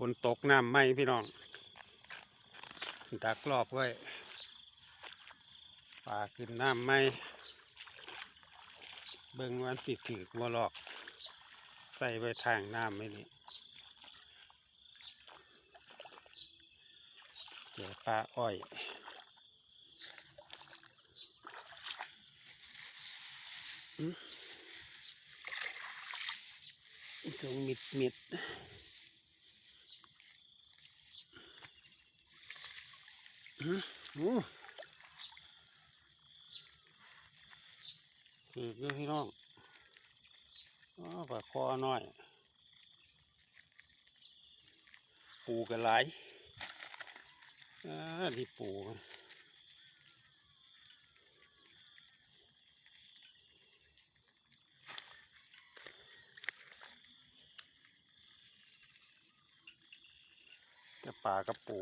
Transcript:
ฝนตกน้ำไหมพี่น้องดักรอบไว้ป่าขึ้นน้ำไหมเบิ่งวันสิถือวอลอกใส่ไว้ทางน้ำไม่นี่เจอปลาอ้อยตรงมิดโอ้ถือเยอะพี่น้องปลาคอน้อยปูกันหลายที่ปูจะปลากับปู